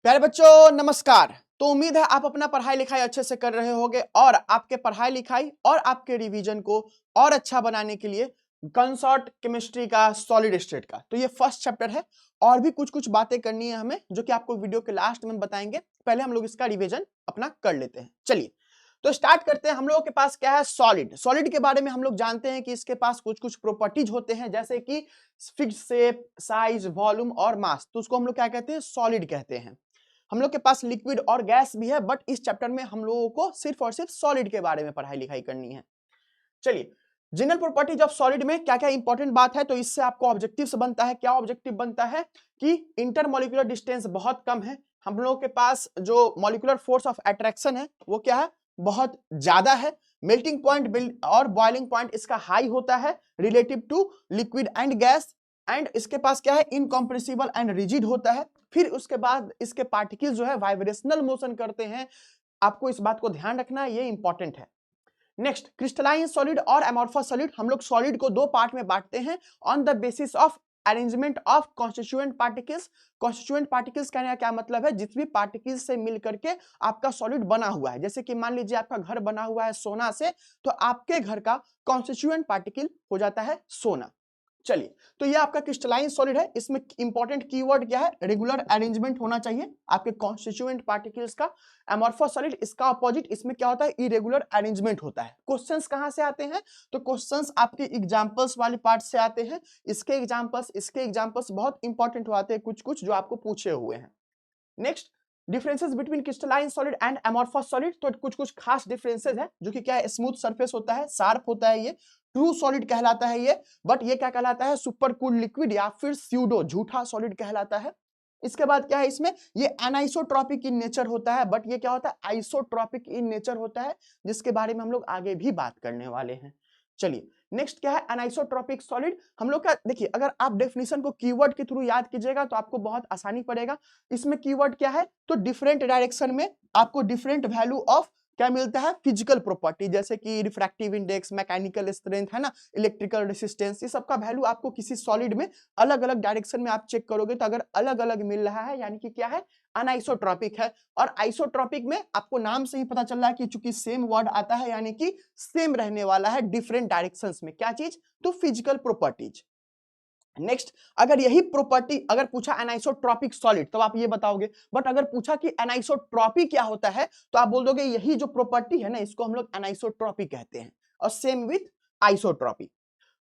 प्यारे बच्चों नमस्कार। तो उम्मीद है आप अपना पढ़ाई लिखाई अच्छे से कर रहे होंगे और आपके पढ़ाई लिखाई और आपके रिवीजन को और अच्छा बनाने के लिए कंसर्ट केमिस्ट्री का सॉलिड स्टेट का तो ये फर्स्ट चैप्टर है और भी कुछ कुछ बातें करनी है हमें जो कि आपको वीडियो के लास्ट में बताएंगे। पहले हम लोग इसका रिवीजन अपना कर लेते हैं। चलिए तो स्टार्ट करते हैं। हम लोगों के पास क्या है, सॉलिड। सॉलिड के बारे में हम लोग जानते हैं कि इसके पास कुछ कुछ प्रॉपर्टीज होते हैं जैसे कि फिक्स्ड शेप, साइज, वॉल्यूम और मास। तो उसको हम लोग क्या कहते हैं, सॉलिड कहते हैं। हम लोग के पास लिक्विड और गैस भी है बट इस चैप्टर में हम लोगों को सिर्फ और सिर्फ सॉलिड के बारे में पढ़ाई लिखाई करनी है। चलिए, जनरल प्रॉपर्टीज ऑफ सॉलिड में क्या क्या इंपॉर्टेंट बात है तो इससे आपको ऑब्जेक्टिव से बनता है। क्या ऑब्जेक्टिव बनता है कि इंटरमोलिकुलर डिस्टेंस बहुत कम है। हम लोगों के पास जो मॉलिक्यूलर फोर्स ऑफ अट्रैक्शन है वो क्या है, बहुत ज्यादा है। मेल्टिंग पॉइंट और बॉइलिंग पॉइंट इसका हाई होता है relative to liquid and gas. And इसके पास क्या है, इनकॉम्प्रेसिबल एंड रिजिड होता है। फिर उसके बाद इसके पार्टिकल्स जो है वाइब्रेशनल मोशन करते हैं। आपको इस बात को ध्यान रखना है, ये इंपॉर्टेंट है। नेक्स्ट, क्रिस्टलाइन सॉलिड और एमोर्फस सॉलिड। हम लोग सॉलिड को दो पार्ट में बांटते हैं on the basis of arrangement of constituent particles. Constituent particles कहने का क्या मतलब है, जिस भी पार्टिकल्स से मिल करके आपका सॉलिड बना हुआ है। जैसे कि मान लीजिए आपका घर बना हुआ है सोना से, तो आपके घर का कॉन्स्टिट्यूएंट पार्टिकल हो जाता है सोना। चलिए, तो ये आपका क्रिस्टलाइन सॉलिड है। इसमें इंपॉर्टेंट कीवर्ड क्या है, रेगुलर अरेंजमेंट होना चाहिए आपके कॉन्स्टिट्यूएंट पार्टिकल्स का। एमोर्फस सॉलिड इसका अपोजिट, इसमें क्या होता है, इरेगुलर अरेंजमेंट होता है। क्वेश्चंस कहां से आते हैं, तो क्वेश्चंस आपके एग्जांपल्स वाले पार्ट से आते हैं। इसके एग्जांपल्स बहुत इंपॉर्टेंट होते हैं, कुछ कुछ जो आपको पूछे हुए हैं। Next, differences between crystalline solid and amorphous solid. तो कुछ कुछ खास डिफरेंसेस है जो कि क्या है, स्मूथ सरफेस होता है, शार्प होता है, ये ट्रू सॉलिड कहलाता है ये। बट ये क्या कहलाता है, सुपर कूल लिक्विड या फिर स्यूडो झूठा सॉलिड कहलाता है। इसके बाद क्या है, इसमें ये एनाइसोट्रॉपिक इन नेचर होता है बट ये क्या होता है, आइसोट्रॉपिक इन नेचर होता है, जिसके बारे में हम लोग आगे भी बात करने वाले हैं। चलिए, नेक्स्ट क्या है, एनाइसोट्रॉपिक सॉलिड। हम लोग का देखिए, अगर आप डेफिनेशन को कीवर्ड के थ्रू याद कीजिएगा तो आपको बहुत आसानी पड़ेगा। इसमें कीवर्ड क्या है, तो डिफरेंट डायरेक्शन में आपको डिफरेंट वैल्यू ऑफ क्या मिलता है, फिजिकल प्रॉपर्टी, जैसे कि रिफ्रैक्टिव इंडेक्स, मैकेनिकल स्ट्रेंथ, है ना, इलेक्ट्रिकल रेसिस्टेंस। ये सबका वैल्यू आपको किसी सॉलिड में अलग अलग डायरेक्शन में आप चेक करोगे तो अगर अलग अलग मिल रहा है यानी कि क्या है, अनआइसोट्रॉपिक है। और आइसोट्रॉपिक में आपको नाम से ही पता चल रहा है कि चूंकि सेम वर्ड आता है यानी कि सेम रहने वाला है डिफरेंट डायरेक्शंस में। क्या चीज, तो फिजिकल प्रॉपर्टीज। नेक्स्ट, अगर यही प्रॉपर्टी अगर पूछा एनाइसोट्रॉपिक सॉलिड तो आप ये बताओगे, बट अगर पूछा कि एनाइसोट्रॉपी क्या होता है तो आप बोल दोगे यही जो प्रॉपर्टी है ना, इसको हम लोग एनाइसोट्रॉपी कहते हैं। और सेम विथ आइसोट्रॉपी।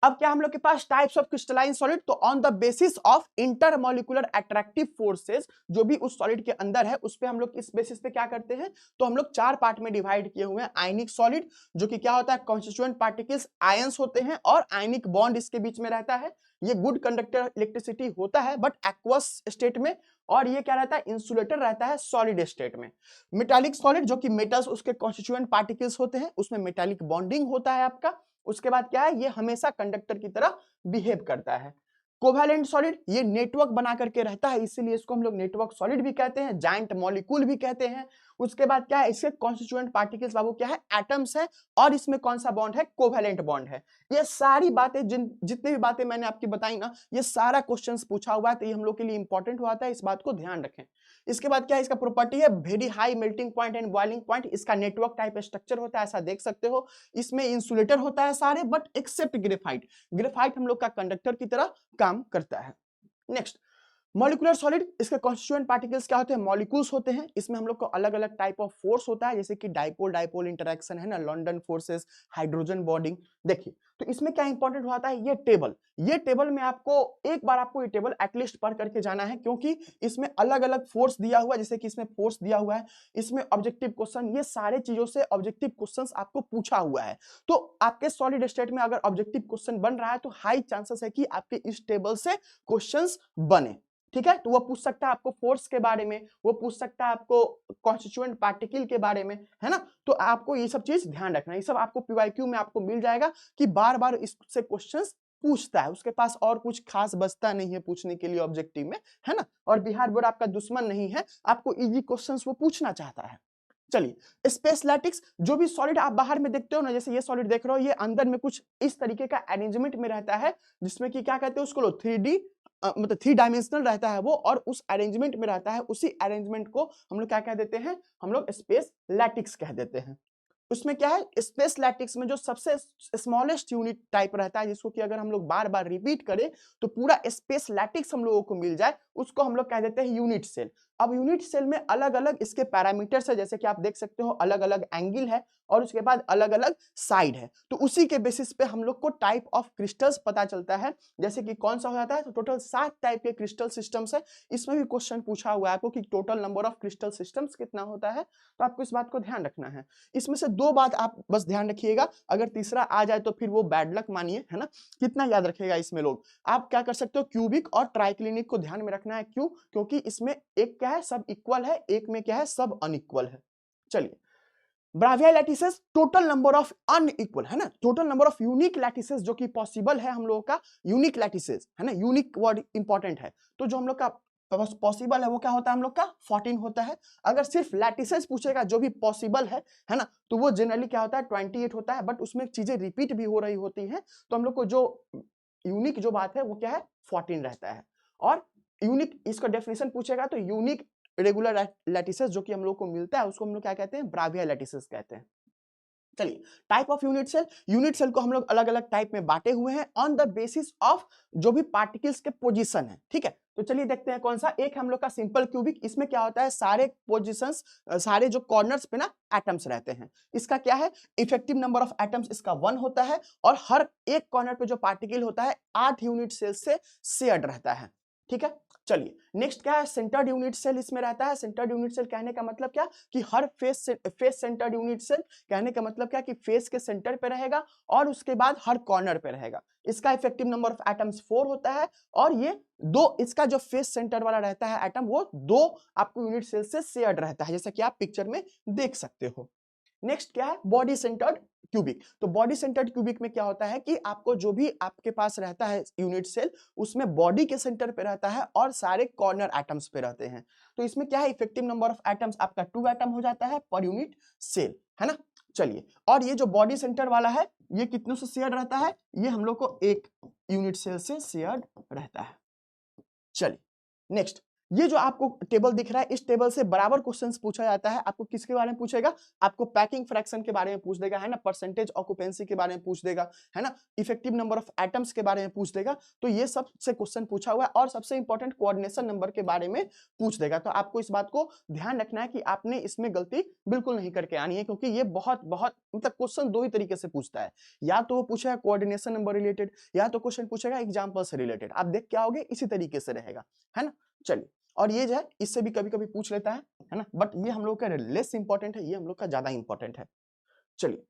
अब क्या हम लोग के पास टाइप्स ऑफ क्रिस्टलाइन सॉलिड, तो on the basis of intermolecular attractive forces, जो भी उस सॉलिड के अंदर है उस पे हम लोग इस बेसिस पे क्या करते हैं, तो हम लोग चार पार्ट में डिवाइड किए हुए हैं। आयनिक सॉलिड, जो कि क्या होता है, कॉन्स्टिट्यूएंट पार्टिकल्स आयंस होते हैं और आयनिक बॉन्ड इसके बीच में रहता है। ये गुड कंडक्टर इलेक्ट्रिसिटी होता है बट एक्वस स्टेट में, और ये क्या रहता है, इंसुलेटर रहता है सॉलिड स्टेट में। मेटालिक सॉलिड, जो कि मेटल्स उसके कॉन्स्टिट्यूएंट पार्टिकल्स होते हैं, उसमें मेटालिक बॉन्डिंग होता है आपका। उसके बाद क्या है, ये हमेशा कंडक्टर की तरह बिहेव करता है। कोवैलेंट सॉलिड, ये नेटवर्क बना करके रहता है, इसीलिए इसको हम लोग नेटवर्क सॉलिड भी कहते हैं, जायंट मॉलिक्यूल भी कहते हैं। उसके बाद क्या है, इसके कॉन्स्टिट्यूएंट पार्टिकल्स बाबू क्या है, एटम्स है, और इसमें कौन सा बॉन्ड है, कोवैलेंट बॉन्ड है। ये सारी बातें जितनी भी बातें मैंने आपकी बताई ना, ये सारा क्वेश्चंस पूछा हुआ है तो ये हम लोग के लिए इंपॉर्टेंट हुआ था, इस बात को ध्यान रखें। इसके बाद क्या है, इसका प्रॉपर्टी है very high melting point and boiling point. इसका नेटवर्क टाइप स्ट्रक्चर होता है, ऐसा देख सकते हो। इसमें इंसुलेटर होता है सारे बट एक्सेप्ट ग्रेफाइट। ग्रेफाइट हम लोग का कंडक्टर की तरह काम करता है। नेक्स्ट, मॉलिक्यूलर सॉलिड, इसके कॉन्स्टिट्यूएंट पार्टिकल्स क्या होते हैं, मॉलिक्यूल्स होते हैं। इसमें हम लोग को अलग अलग टाइप ऑफ फोर्स होता है, जैसे कि डाइपोल डाइपोल इंटरेक्शन है ना, लंडन फोर्सेस, हाइड्रोजन बॉन्डिंग। देखिए, तो इसमें क्या इंपॉर्टेंट होता है, ये टेबल में आपको एक बार आपको ये टेबल एटलीस्ट पढ़ करके जाना है, क्योंकि इसमें अलग अलग फोर्स दिया हुआ है। जैसे कि इसमें फोर्स दिया हुआ है, इसमें ऑब्जेक्टिव क्वेश्चन, ये सारे चीजों से ऑब्जेक्टिव क्वेश्चंस आपको पूछा हुआ है। तो आपके सॉलिड स्टेट में अगर ऑब्जेक्टिव क्वेश्चन बन रहा है तो हाई चांसेस है कि आपके इस टेबल से क्वेश्चंस बने। ठीक है, तो वो पूछ सकता है आपको फोर्स के बारे में, वो पूछ सकता है आपको कॉन्स्टिट्यूएंट पार्टिकल के बारे में, है ना। तो आपको ये सब चीज ध्यान रखना, ये सब आपको पीवाईक्यू में आपको मिल जाएगा कि बार बार इससे क्वेश्चंस पूछता है। उसके पास और कुछ खास बचता नहीं है पूछने के लिए ऑब्जेक्टिव में, है ना। और बिहार बोर्ड आपका दुश्मन नहीं है, आपको इजी क्वेश्चंस वो पूछना चाहता है। चलिए, स्पेसलैटिक्स, जो भी सॉलिड आप बाहर में देखते हो ना, जैसे ये सॉलिड देख रहे हो, ये अंदर में कुछ इस तरीके का अरेंजमेंट में रहता है, जिसमें कि क्या कहते हैं उसको, 3D मतलब 3 डायमेंशनल रहता है वो, और उस अरेंजमेंट में रहता है, उसी अरेंजमेंट को हम लोग क्या कह देते हैं, हम लोग स्पेस लैटिक्स कह देते हैं। उसमें क्या है, स्पेस लैटिक्स में जो सबसे स्मॉलेस्ट यूनिट टाइप रहता है, जिसको कि अगर हम लोग बार बार रिपीट करें तो पूरा स्पेस लैटिक्स हम लोगों को मिल जाए, उसको हम लोग कह देते हैं यूनिट सेल। अब यूनिट सेल में अलग अलग इसके पैरामीटर्स है, जैसे कि आप देख सकते हो अलग अलग एंगल है और उसके बाद अलग अलग साइड है, तो उसी के बेसिस पे हम लोग को टाइप ऑफ क्रिस्टल्स पता चलता है, जैसे कि कौन सा हो जाता है। तो टोटल 7 टाइप के क्रिस्टल सिस्टम्स है। इसमें भी क्वेश्चन पूछा हुआ है आपको कि total number of crystal systems कितना होता है, तो आपको इस बात को ध्यान रखना है। इसमें से 2 बात आप बस ध्यान रखिएगा, अगर तीसरा आ जाए तो फिर वो बैड लक मानिए, है ना। कितना याद रखिएगा इसमें लोग, आप क्या कर सकते हो, क्यूबिक और ट्राइक्लिनिक को ध्यान में रखना है। क्यों? क्योंकि इसमें एक क्या है, सब इक्वल है, एक में क्या है, सब अनइक्वल है। चलिए, Bravais lattices total number of unequal, है ना, total number of unique lattices जो कि पॉसिबल है हम लोगों का, यूनिक लैटिसेस, है ना, यूनिक वर्ड इंपॉर्टेंट है। तो जो हम लोग का पॉसिबल है वो क्या होता है, हम लोग का 14 होता है। अगर सिर्फ लैटिसेस पूछेगा जो भी पॉसिबल है ना, तो वो जनरली क्या होता है, 28 होता है, बट उसमें चीजें रिपीट भी हो रही होती हैं, तो हम लोग को जो यूनिक जो बात है वो क्या है, 14 रहता है। और यूनिक, इसका डेफिनेशन पूछेगा तो यूनिक रेगुलर लैटिसेस जो कि हम लोग को मिलता है, उसको हम लोग क्या कहते हैं, ब्राविया लैटिसेस कहते हैं। चलिए, टाइप ऑफ यूनिट सेल को हम लोग अलग अलग टाइप में बांटे हुए हैं ऑन द बेसिस ऑफ जो भी पार्टिकल्स के पोजीशन है, ठीक है। तो चलिए देखते हैं कौन सा। एक हम लोग का सिंपल क्यूबिक, इसमें क्या होता है, सारे पोजीशंस, सारे जो कॉर्नर्स पे ना एटम्स रहते हैं। इसका क्या है, इफेक्टिव नंबर ऑफ एटम्स इसका 1 होता है, और हर एक कॉर्नर पे जो पार्टिकल होता है 8 यूनिट सेल से शेयर्ड रहता है, ठीक है। चलिए, नेक्स्ट क्या है, सेंटर्ड यूनिट सेल इसमें रहता है। सेंटर्ड यूनिट सेल कहने का मतलब क्या, कि हर फेस सेंटर्ड यूनिट सेल कहने का मतलब क्या, कि फेस के सेंटर पे रहेगा और उसके बाद हर कॉर्नर पे रहेगा। इसका इफेक्टिव नंबर ऑफ एटम्स 4 होता है, और ये दो, इसका जो फेस सेंटर वाला रहता है एटम, वो 2 आपको यूनिट सेल से शेयर्ड रहता है, जैसा कि आप पिक्चर में देख सकते हो। नेक्स्ट क्या है, बॉडी सेंटर्ड क्यूबिक। तो बॉडी सेंटर्ड क्यूबिक में क्या होता है कि आपको जो भी आपके पास रहता है यूनिट सेल, उसमें बॉडी के सेंटर पे रहता है और सारे कॉर्नर एटम्स पे रहते हैं। तो इसमें क्या है, इफेक्टिव नंबर ऑफ एटम्स आपका 2 एटम हो जाता है पर यूनिट सेल, है ना। चलिए, और ये जो बॉडी सेंटर वाला है, ये कितनों से शेयर रहता है, ये हम लोग को 1 यूनिट सेल से शेयर रहता है। चलिए, नेक्स्ट, ये जो आपको टेबल दिख रहा है, इस टेबल से बराबर क्वेश्चंस पूछा जाता है। आपको किसके बारे में पूछेगा, आपको पैकिंग फ्रैक्शन के बारे में पूछ देगा, है ना, परसेंटेज ऑक्यूपेंसी के बारे में पूछ देगा, है ना, इफेक्टिव नंबर ऑफ एटम्स के बारे में पूछ देगा। तो ये सब से क्वेश्चन पूछा हुआ है, और सबसे इंपॉर्टेंट कोऑर्डिनेशन नंबर के बारे में पूछ देगा। तो आपको इस बात को ध्यान रखना है कि आपने इसमें गलती बिल्कुल नहीं करके आनी है, क्योंकि ये बहुत बहुत मतलब क्वेश्चन 2 ही तरीके से पूछता है, या तो वो पूछेगा कोऑर्डिनेशन नंबर रिलेटेड, या तो क्वेश्चन पूछेगा एग्जाम्पल से रिलेटेड। आप देख के आओगे, इसी तरीके से रहेगा, है ना। चलिए, और ये जो है, इससे भी कभी कभी पूछ लेता है ना, बट ये हम लोग का लेस इंपॉर्टेंट है, ये हम लोग का ज्यादा इंपॉर्टेंट है। चलिए,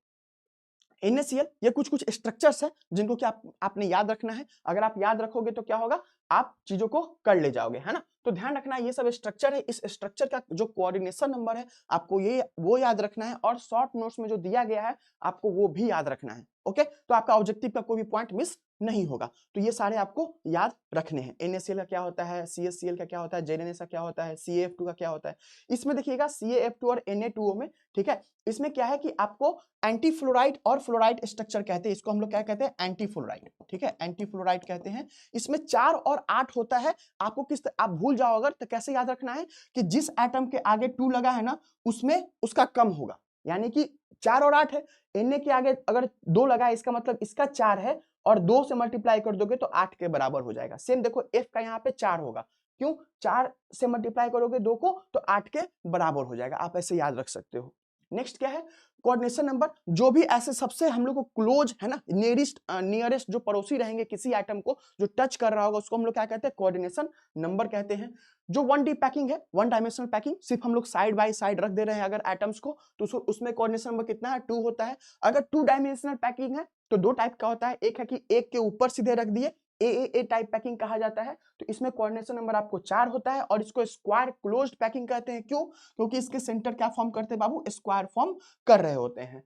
NaCl, ये कुछ कुछ स्ट्रक्चर्स है जिनको कि आपने याद रखना है। अगर आप याद रखोगे तो क्या होगा, आप चीजों को कर ले जाओगे, है ना। तो ध्यान रखना है, ये सब स्ट्रक्चर है, इस स्ट्रक्चर का जो कोऑर्डिनेशन नंबर है आपको ये वो याद रखना है, और शॉर्ट नोट्स में जो दिया गया है आपको वो भी याद रखना है। ओके, तो आपका ऑब्जेक्टिव का कोई भी पॉइंट मिस नहीं होगा। तो ये सारे आपको याद रखने हैं। NaCl का क्या होता है, CaCl का क्या होता है, ZnS का क्या होता है, CaF2 का क्या होता है। इसमें देखिएगा CaF2 और Na2O में, ठीक है, इसमें क्या है कि आपको एंटी फ्लोराइड और फ्लोराइड स्ट्रक्चर कहते हैं, इसको हम लोग क्या कहते हैं, एंटी फ्लोराइड, ठीक है, एंटी फ्लोराइड कहते हैं। इसमें 4 और 8 होता है। आपको आप भूल जाओ अगर, तो कैसे याद रखना है कि जिस एटम के आगे 2 लगा है ना, उसमें उसका कम होगा, यानी कि 4 और 8 है, Na के आगे अगर 2 लगा है, इसका मतलब इसका 4 है, और 2 से मल्टीप्लाई कर दोगे तो 8 के बराबर हो जाएगा। सेम देखो, F का यहाँ पे 4 होगा, क्यों, 4 से मल्टीप्लाई करोगे 2 को तो 8 के बराबर हो जाएगा। आप ऐसे याद रख सकते हो। नेक्स्ट क्या है, कोऑर्डिनेशन नंबर। जो भी ऐसे सबसे हम लोग को क्लोज, है ना, नियरेस्ट जो पड़ोसी रहेंगे किसी एटम को जो टच कर रहा होगा, उसको हम लोग क्या कहते हैं, कोऑर्डिनेशन नंबर कहते हैं। जो 1D पैकिंग है, 1 डायमेंशनल पैकिंग, सिर्फ हम लोग साइड बाय साइड रख दे रहे हैं अगर एटम्स को, तो उसमें कोऑर्डिनेशन नंबर कितना है, 2 होता है। अगर 2 डायमेंशनल पैकिंग है तो 2 टाइप का होता है, एक है कि एक के ऊपर सीधे रख दिए, ए टाइप पैकिंग कहा जाता है, तो इसमें कोऑर्डिनेशन नंबर आपको 4 होता है। और इसको स्क्वायर क्लोज्ड पैकिंग कहते हैं, क्यों, क्योंकि इसके सेंटर क्या फॉर्म करते हैं बाबू, स्क्वायर फॉर्म कर रहे होते हैं।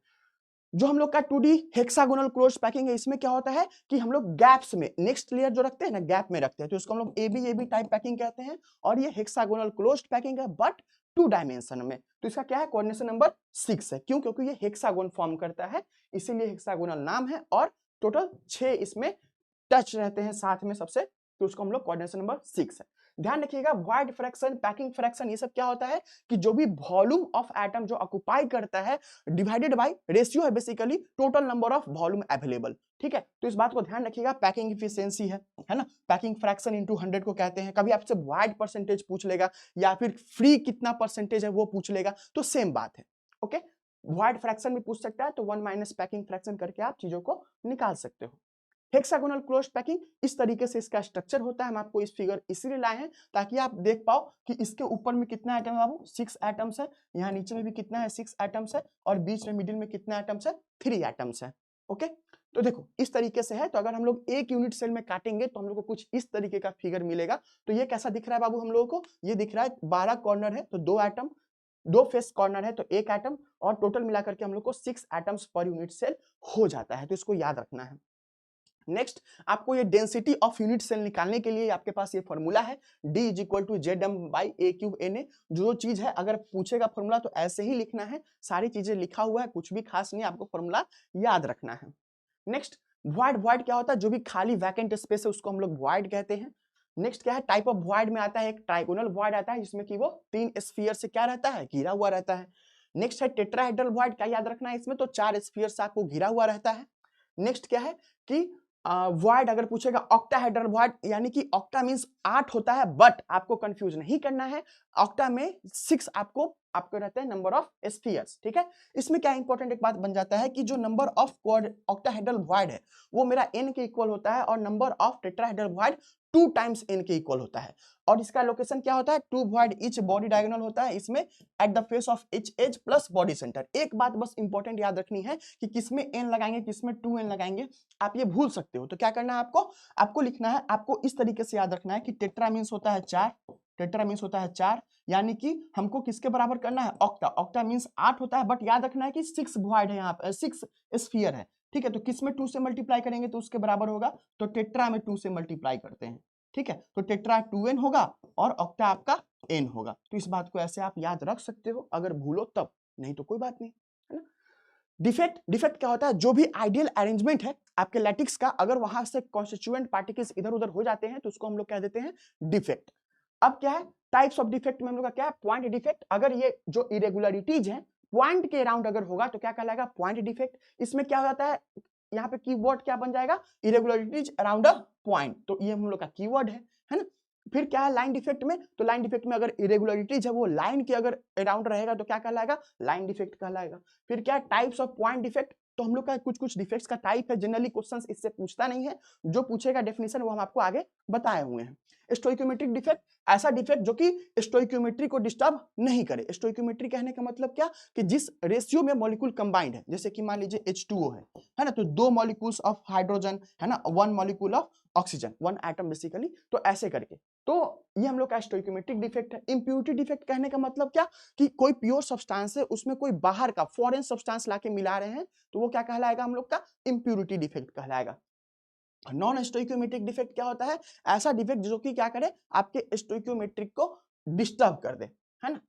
जो हम लोग का 2D हेक्सागोनल क्लोज्ड पैकिंग है, इसमें क्या होता है कि हम लोग गैप्स में नेक्स्ट लेयर जो रखते हैं ना, गैप में रखते हैं, तो इसको हम लोग AB टाइप पैकिंग कहते हैं। और ये हेक्सागोनल क्लोज्ड पैकिंग है, बट 2 डायमेंशन में। तो इसका क्या है, कोऑर्डिनेशन नंबर 6 है, क्यों, क्योंकि ये हेक्सागोन फॉर्म करता है, इसीलिए हेक्सागोनल नाम है। और टोटल 6 इसमें टच रहते हैं साथ में सबसे तो उसको हम लोग कोऑर्डिनेशन नंबर 6 है। ध्यान रखिएगा वॉइड फ्रैक्शन, पैकिंग फ्रैक्शन, ये सब क्या होता है कि जो भी वॉल्यूम ऑफ एटम जो ऑक्युपाई करता है डिवाइडेड बाय रेशियो है basically total number of volume available. ठीक है, तो इस बात को ध्यान रखिएगा। पैकिंग इफिशियंसी है ना, पैकिंग फ्रैक्शन इनटू 100 को कहते हैं। कभी आपसे वॉइड परसेंटेज पूछ लेगा या फिर फ्री कितना परसेंटेज है वो पूछ लेगा, तो सेम बात है। ओके, वॉइड फ्रैक्शन भी पूछ सकता है, तो 1 माइनस पैकिंग फ्रैक्शन करके आप चीजों को निकाल सकते हो। हेक्सागोनल क्लोज्ड पैकिंग, इस तरीके से इसका स्ट्रक्चर होता है। हम आपको इस फिगर इसीलिए लाए हैं ताकि आप देख पाओ कि इसके ऊपर में कितना एटम है बाबू, 6 एटम्स है। यहाँ नीचे में भी कितना है, 6 एटम्स है। और बीच में मिडिल में कितना एटम्स है, 3 एटम्स है। ओके, तो देखो इस तरीके से है। तो अगर हम लोग एक यूनिट सेल में काटेंगे तो हम लोग को कुछ इस तरीके का फिगर मिलेगा। तो ये कैसा दिख रहा है बाबू हम लोगों को, ये दिख रहा है 12 कॉर्नर है तो 2 एटम, 2 फेस कॉर्नर है तो 1 एटम, और टोटल मिलाकर के हम लोग को 6 एटम्स पर यूनिट सेल हो जाता है। तो इसको याद रखना है। नेक्स्ट, आपको ये डेंसिटी ऑफ यूनिट सेल निकालने के लिए आपके पास ये फॉर्मूला है, D is equal to ZM/A3Na। जो चीज है अगर पूछेगा फॉर्मूला तो ऐसे ही लिखना है, सारी चीजें लिखा हुआ है, कुछ भी खास नहीं, आपको फॉर्मूला याद रखना है। नेक्स्ट, वॉइड, वॉइड क्या होता है, जो भी खाली वैकेंट स्पेस है उसको हम लोग वॉइड कहते हैं। नेक्स्ट क्या है, टाइप ऑफ वॉइड में आता है एक ट्राइगोनल वॉइड आता है जिसमें कि वो 3 स्फीयर से क्या रहता है, घिरा हुआ रहता है। नेक्स्ट है टेट्राहेड्रल वॉइड, क्या याद रखना है इसमें, तो 4 स्फीयर से आपको घिरा हुआ रहता है। नेक्स्ट क्या है कि वॉइड अगर पूछेगा ऑक्टाहेड्रल वॉइड, यानी कि ऑक्टा मींस 8 होता है, बट आपको कंफ्यूज नहीं करना है, ऑक्टा में 6 आपको रहते हैं नंबर ऑफ स्फीयर्स। ठीक है, इसमें क्या इंपॉर्टेंट एक बात बन जाता है कि जो नंबर ऑफ ऑक्टाहेड्रल वॉइड है वो मेरा n के इक्वल होता है, और number of tetrahedral void 2 times n के इक्वल होता है। और इसका लोकेशन क्या होता है, 2 वॉइड ईच बॉडी डायगोनल होता है, इसमें at the face of each edge plus body centre. एक बात बस इंपॉर्टेंट याद रखनी है कि किसमें n लगाएंगे किसमें 2n लगाएंगे, आप ये भूल सकते हो। तो क्या करना है आपको लिखना है, आपको इस तरीके से याद रखना है कि टेट्रा मींस होता है 4, टेट्रा मींस होता है 4, यानी कि हमको किसके बराबर करना है, ऑक्टा। ऑक्टा मींस 8 होता है, बट याद रखना है कि 6 वॉइड है, यहाँ पे 6 स्फीयर है। ठीक है, तो किसमें 2 से मल्टीप्लाई करेंगे तो उसके बराबर होगा, तो टेट्रा में 2 से मल्टीप्लाई करते हैं। ठीक है, तो टेट्रा 2n होगा और ऑक्टा आपका n होगा। तो इस बात को ऐसे आप याद रख सकते हो, अगर भूलो तब, नहीं तो कोई बात नहीं, है ना। डिफेक्ट, डिफेक्ट क्या होता है, जो भी आइडियल अरेंजमेंट है आपके लैटिक्स का, अगर वहां से कॉन्स्टिट्यूएंट पार्टिकल्स इधर उधर हो जाते हैं तो उसको हम लोग कह देते हैं डिफेक्ट। अब क्या है, टाइप्स ऑफ डिफेक्ट में हम लोग का क्या है, पॉइंट डिफेक्ट। अगर ये जो इरेगुलरिटीज है पॉइंट के अराउंड अगर होगा तो क्या कहलाएगा, पॉइंट डिफेक्ट। इसमें क्या होता है, यहाँ पे कीवर्ड क्या बन जाएगा, इरेगुलरिटीज अराउंड अ पॉइंट, तो ये हम लोग का कीवर्ड है ना। फिर क्या है लाइन डिफेक्ट में, तो लाइन डिफेक्ट में अगर इरेगुलरिटीज है वो लाइन के अगर अराउंड रहेगा तो क्या कहलाएगा, लाइन डिफेक्ट कहलाएगा। फिर क्या टाइप्स ऑफ पॉइंट डिफेक्ट, तो हम लोग का कुछ डिफेक्ट्स का टाइप है, जनरली क्वेश्चंस इससे पूछता नहीं है, जो पूछेगा डेफिनेशन वो हम आपको आगे बताए हुए हैं। स्टोइकोमेट्रिक डिफेक्ट, ऐसा डिफेक्ट जो कि स्टोइकोमेट्री को डिस्टर्ब नहीं करे। स्टोइकोमेट्री कहने का मतलब क्या, कि जिस रेशियो में मॉलिक्यूल कंबाइंड है, जैसे कि मान लीजिए H2O है ना, तो 2 मॉलिक्यूल्स ऑफ हाइड्रोजन है ना, 1 molecule of oxygen, 1 atom basically, तो ऐसे करके, तो ये हम लोग का स्टोइकोमेट्रिक डिफेक्ट है। इंप्योरिटी डिफेक्ट कहने का मतलब क्या, कि कोई प्योर सब्सटेंस है उसमें कोई बाहर का फॉरेन सब्सटेंस लाके मिला रहे हैं, तो वो क्या कहलाएगा हम लोग का, इंप्योरिटी डिफेक्ट कहलाएगा। नॉन स्टोइकोमेट्रिक डिफेक्ट क्या होता है, ऐसा डिफेक्ट जो कि क्या करे, आपके स्टोइकोमेट्रिक को डिस्टर्ब कर दे, है ना।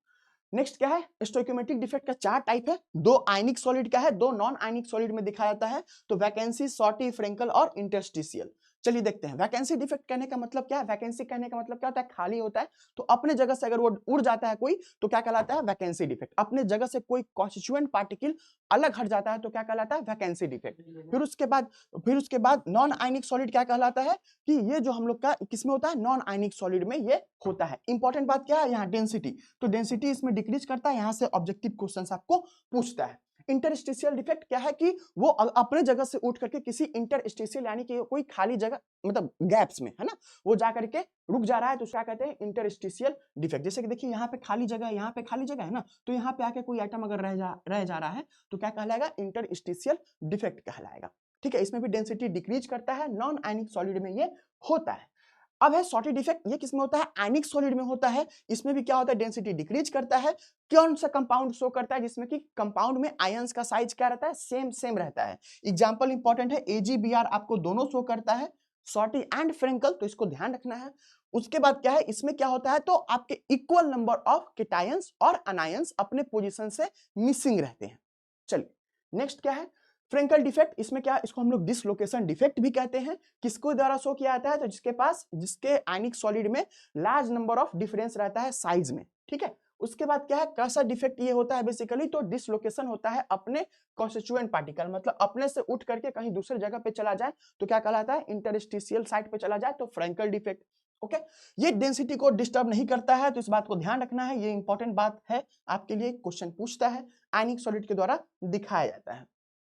नेक्स्ट क्या है, स्टोइकोमेट्रिक डिफेक्ट का 4 टाइप है, 2 आयनिक सॉलिड का है, 2 नॉन आयनिक सॉलिड में दिखाया जाता है। तो वैकेंसी, शॉर्टी, फ्रेंकल और इंटरस्टिशियल। चलिए देखते हैं, वैकेंसी डिफेक्ट कहने का मतलब क्या है, वैकेंसी कहने का मतलब क्या होता है, खाली होता है, तो अपने जगह से अगर वो उड़ जाता है कोई तो क्या कहलाता है, वैकेंसी डिफेक्ट। अपने जगह से कोई कॉन्स्टिट्यूएंट पार्टिकल अलग हट जाता है तो क्या कहलाता है, वैकेंसी डिफेक्ट। फिर उसके बाद नॉन आयनिक सॉलिड क्या कहलाता है, कि ये जो हम लोग का किसमें होता है, नॉन आयनिक सॉलिड में ये होता है। इंपॉर्टेंट बात क्या है यहाँ, डेंसिटी, तो डेंसिटी इसमें डिक्रीज करता है, यहाँ से ऑब्जेक्टिव क्वेश्चंस आपको पूछता है। इंटरस्टिशियल डिफेक्ट क्या है, कि वो अपने जगह से उठ करके किसी इंटरस्टिशियल यानी कि कोई खाली जगह, मतलब गैप्स में, है ना, वो जा करके रुक जा रहा है, तो क्या कहते हैं, इंटरस्टिशियल डिफेक्ट। जैसे कि देखिए यहाँ पे खाली जगह है, यहाँ पे खाली जगह है ना, तो यहाँ पे आके कोई आइटम अगर रह जा रहा है तो क्या कहलाएगा, इंटरस्टिशियल डिफेक्ट कहलाएगा। ठीक है, इसमें भी डेंसिटी डिक्रीज करता है, नॉन आयनिक सॉलिड में ये होता है। अब है शॉर्टी डिफेक्ट, ये किसमें होता है, आयनिक सॉलिड में होता है। इसमें भी क्या होता है, डेंसिटी डिक्रीज करता है। कौन सा कंपाउंड शो करता है, जिसमें कि कंपाउंड में आयंस का साइज क्या रहता है, सेम रहता है। एग्जांपल इंपॉर्टेंट है, AgBr आपको दोनों शो करता है, शॉर्टी एंड फ्रेंकल, तो इसको ध्यान रखना है। उसके बाद क्या है, इसमें क्या होता है, तो आपके इक्वल नंबर ऑफ केटायंस और अनायंस अपने पोजीशन से मिसिंग रहते हैं। चलिए नेक्स्ट क्या है, फ्रेंकल डिफेक्ट, इसमें क्या, इसको हम लोग डिसलोकेशन डिफेक्ट भी कहते हैं। किसको द्वारा शो किया जाता है, तो जिसके आयनिक सॉलिड में लार्ज नंबर ऑफ डिफरेंस रहता है साइज में, ठीक है। उसके बाद क्या है, कैसा डिफेक्ट ये होता है बेसिकली, तो डिसलोकेशन होता है अपने कॉन्स्टिट्यूएंट पार्टिकल, मतलब अपने से उठ करके कहीं दूसरे जगह पे चला जाए तो क्या कहलाता है, इंटरस्टिशियल साइट पे चला जाए तो फ्रेंकल डिफेक्ट। ओके, ये डेंसिटी को डिस्टर्ब नहीं करता है, तो इस बात को ध्यान रखना है, ये इंपॉर्टेंट बात है आपके लिए, क्वेश्चन पूछता है, आयनिक सॉलिड के द्वारा दिखाया जाता है।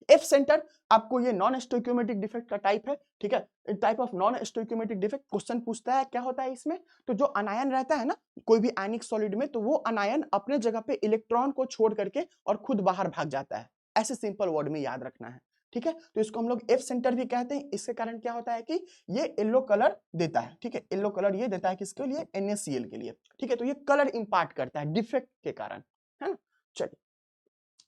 एफ सेंटर, आपको ये नॉन स्टोइकियोमेट्रिक डिफेक्ट का टाइप है, ठीक है, type of non stoichiometric defect. Question पूछता है क्या होता है इसमें, तो जो अनायन रहता है ना कोई भी आयनिक सॉलिड में, तो वो अनायन अपने जगह पे इलेक्ट्रॉन को छोड़ करके और खुद बाहर भाग जाता है, ऐसे सिंपल वर्ड में याद रखना है, ठीक है। तो इसको हम लोग एफ सेंटर भी कहते हैं। इसके कारण क्या होता है कि ये येलो कलर देता है, ठीक है, येलो कलर ये देता है किसके लिए, NaCl के लिए, ठीक है। तो ये कलर इंपार्ट करता है डिफेक्ट के कारण, है ना। चलिए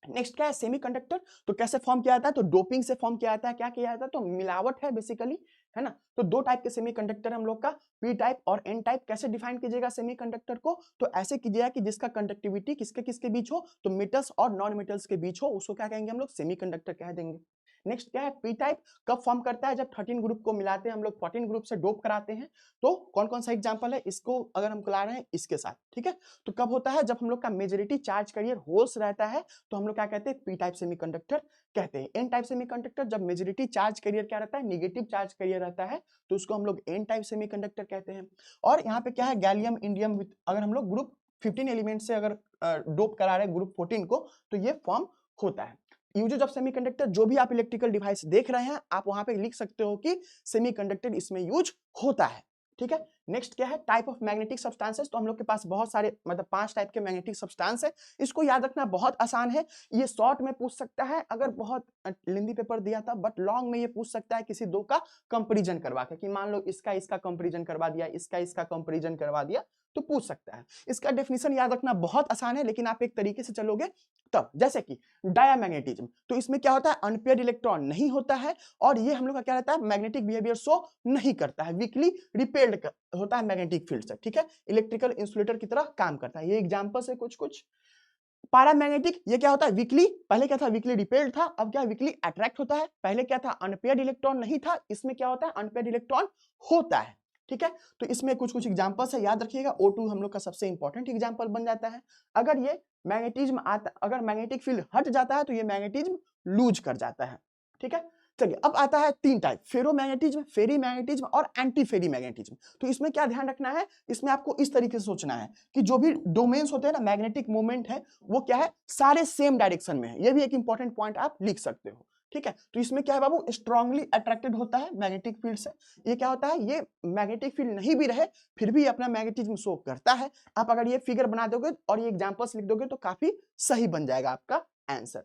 नेक्स्ट क्या है, सेमीकंडक्टर। तो कैसे फॉर्म किया जाता है, तो डोपिंग से फॉर्म किया जाता है। क्या किया जाता है, तो मिलावट है बेसिकली, है ना। तो दो टाइप के सेमीकंडक्टर हम लोग का, पी टाइप और एन टाइप। कैसे डिफाइन कीजिएगा सेमीकंडक्टर को, तो ऐसे कीजिएगा कि जिसका कंडक्टिविटी किसके किसके बीच हो, तो मेटल्स और नॉन मेटल्स के बीच हो, उसको क्या कहेंगे हम लोग, सेमीकंडक्टर कह देंगे। नेक्स्ट क्या है, पी टाइप कब फॉर्म करता है, जब 13 ग्रुप को मिलाते हैं हम लोग, 14 ग्रुप से डोप कराते हैं। तो कौन कौन सा एग्जांपल है, इसको अगर हम ला रहे हैं इसके साथ, ठीक है। तो कब होता है, जब हम लोग का मेजॉरिटी चार्ज कैरियर होल्स रहता है, तो हम लोग क्या कहते हैं, पी टाइप सेमीकंडक्टर कहते हैं। एन टाइप सेमीकंडक्टर, जब मेजॉरिटी चार्ज कैरियर क्या रहता है, नेगेटिव चार्ज कैरियर रहता है, तो उसको हम लोग एन टाइप सेमीकंडक्टर कहते हैं। और यहाँ पे क्या है, गैलियम इंडियम विथ, अगर हम लोग ग्रुप 15 एलिमेंट से अगर डोप करा रहे हैं ग्रुप 14 को, तो ये फॉर्म होता है। यूजेज ऑफ सेमीकंडक्टर, जो भी आप इलेक्ट्रिकल डिवाइस देख रहे हैं, आप वहां पे लिख सकते हो कि सेमीकंडक्टर इसमें यूज होता है, ठीक है। नेक्स्ट क्या है, टाइप ऑफ मैग्नेटिक सब्सटेंसेस। तो हम लोग के पास बहुत सारे, मतलब 5 टाइप के मैग्नेटिक सब्सटेंस है। इसको याद रखना बहुत आसान है, ये शॉर्ट में पूछ सकता है अगर बहुत लेंथी पेपर दिया था, बट लॉन्ग में ये पूछ सकता है किसी दो का कंपैरिजन करवा के, कि मान लो इसका इसका कंपैरिजन करवा दिया, इसका इसका कंपैरिजन करवा दिया, तो पूछ सकता है। इसका डेफिनेशन याद रखना बहुत आसान है, लेकिन आप एक तरीके से चलोगे तब, जैसे कि डायामैग्नेटिज्म, तो इसमें क्या होता है, अनपेयर्ड इलेक्ट्रॉन नहीं होता है, और ये हम लोग का क्या रहता है, मैग्नेटिक बिहेवियर शो नहीं करता है, वीकली रिपेल्ड होता है मैग्नेटिक फील्ड से, ठीक है, इलेक्ट्रिकल इंसुलेटर की तरह काम करता है। ये एग्जांपल्स है कुछ कुछ। पैरामैग्नेटिक, ये क्या होता है, वीकली, पहले क्या था, वीकली रिपेल्ड था, अब क्या वीकली अट्रैक्ट होता है। पहले क्या था, अनपेयर्ड इलेक्ट्रॉन नहीं था, इसमें क्या होता है, अनपेयर्ड इलेक्ट्रॉन होता है, ठीक है। तो इसमें कुछ कुछ एग्जांपल्स है, याद रखिएगा। O2 हम लोग का सबसे इंपॉर्टेंट एग्जांपल बन जाता है। अगर ये मैग्नेटिज्म आता, अगर मैग्नेटिक फील्ड हट जाता है तो ये मैग्नेटिज्म लूज कर जाता है, ठीक है। चलिए अब आता है 3 टाइप, फेरोमैग्नेटिज्म, फेरी मैग्नेटिज्म और एंटी फेरी मैग्नेटिज्म। तो इसमें क्या ध्यान रखना है, इसमें आपको इस तरीके से सोचना है कि जो भी डोमेन्स होते हैं ना, मैग्नेटिक मूवमेंट है, वो क्या है, सारे सेम डायरेक्शन में है। ये भी एक इंपॉर्टेंट पॉइंट आप लिख सकते हो, ठीक है। तो इसमें क्या है बाबू, स्ट्रांगली अट्रैक्टेड होता है मैग्नेटिक फील्ड से। ये क्या होता है, ये मैग्नेटिक फील्ड नहीं भी रहे फिर भी अपना मैग्नेटिज्म शो करता है। आप अगर ये फिगर बना दोगे और ये एग्जांपल्स लिख दोगे तो काफी सही बन जाएगा आपका आंसर।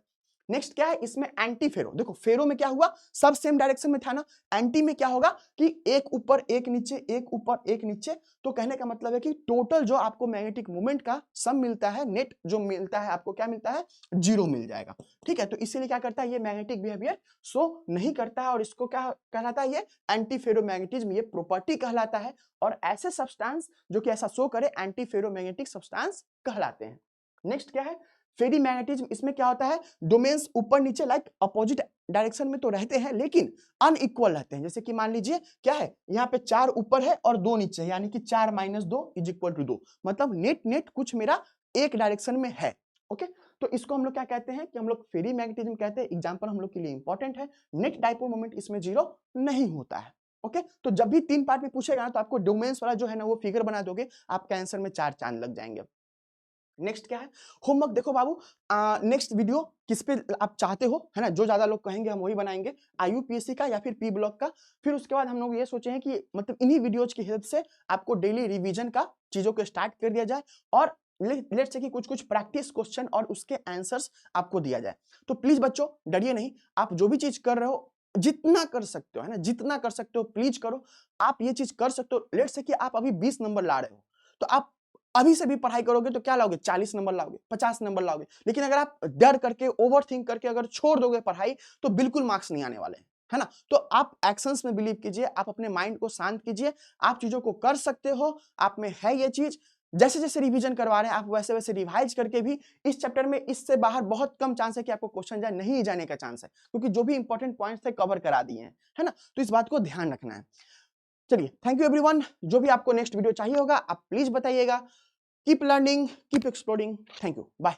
नेक्स्ट क्या है, इसमें एंटी फेरो। देखो फेरो में क्या हुआ, सब सेम डायरेक्शन में था ना, एंटी में क्या होगा कि एक ऊपर एक नीचे, एक ऊपर एक नीचे। तो कहने का मतलब है कि टोटल जो आपको मैग्नेटिक मूवमेंट का सम मिलता है, नेट जो मिलता है आपको, क्या मिलता है, 0 मिल जाएगा, ठीक है। तो इसीलिए क्या करता है, ये मैग्नेटिक बिहेवियर शो नहीं करता है, और इसको क्या कहलाता है, ये एंटी फेरोमैग्नेटिज्म, ये प्रॉपर्टी कहलाता है। और ऐसे सब्सटेंस जो कि ऐसा शो करे, एंटी फेरोमैग्नेटिक सब्सटेंस कहलाते हैं। नेक्स्ट क्या है, फेरी मैग्नेटिज्म। इसमें क्या होता है, डोमेन्स ऊपर नीचे लाइक अपोजिट डायरेक्शन में तो रहते हैं, लेकिन अनइक्वल रहते हैं। जैसे कि मान लीजिए क्या है, यहाँ पे 4 ऊपर है और 2 नीचे है, यानी कि 4 - 2 = 2, मतलब नेट नेट कुछ मेरा एक डायरेक्शन में है, ओके। तो इसको हम लोग क्या कहते हैं, कि हम लोग फेरी मैग्नेटिज्म कहते हैं। एग्जांपल हम लोग के लिए इंपॉर्टेंट है, नेट डाइपोल मोमेंट इसमें 0 नहीं होता है, ओके। तो जब भी 3 पार्ट में पूछेगा तो आपको डोमेन्स वाला जो है ना वो फिगर बना दोगे, आपके आंसर में 4 चांद लग जाएंगे। नेक्स्ट क्या है, होमवर्क। देखो बाबू, नेक्स्ट वीडियो किस पे आप चाहते हो, है ना, जो ज्यादा लोग कहेंगे हम वही बनाएंगे, IUPAC का या फिर P ब्लॉक का। फिर उसके बाद हम लोग ये सोचे हैं कि मतलब इन्हीं वीडियोज की हेल्प से आपको डेली रिवीजन का चीजों को स्टार्ट कर दिया जाए, और लेट्स से कि कुछ कुछ प्रैक्टिस क्वेश्चन और उसके आंसर्स आपको दिया जाए। तो प्लीज बच्चों डरिए नहीं, आप जो भी चीज कर रहे हो, जितना कर सकते हो, है ना, जितना कर सकते हो प्लीज करो। आप ये चीज कर सकते हो, लेट्स से कि आप अभी 20 नंबर ला रहे हो, तो आप अभी से भी पढ़ाई करोगे तो क्या लाओगे, 40 नंबर लाओगे, 50 नंबर लाओगे। लेकिन अगर आप डर करके, ओवर थिंक करके अगर छोड़ दोगे पढ़ाई, तो बिल्कुल मार्क्स नहीं आने वाले हैं, है ना। तो आप एक्शंस में बिलीव कीजिए, आप अपने माइंड को शांत कीजिए, आप चीजों को कर सकते हो, आप में है ये चीज। जैसे जैसे रिवीजन करवा रहे हैं आप वैसे वैसे रिवाइज करके भी इस चैप्टर में इससे बाहर बहुत कम चांस है कि आपको क्वेश्चन जाए, नहीं जाने का चांस है, क्योंकि जो भी इंपॉर्टेंट पॉइंट्स थे कवर करा दिए हैं, है ना। तो इस बात को ध्यान रखना है। चलिए, थैंक यू एवरीवन। जो भी आपको नेक्स्ट वीडियो चाहिए होगा आप प्लीज बताइएगा। Keep learning, keep exploring. Thank you, bye.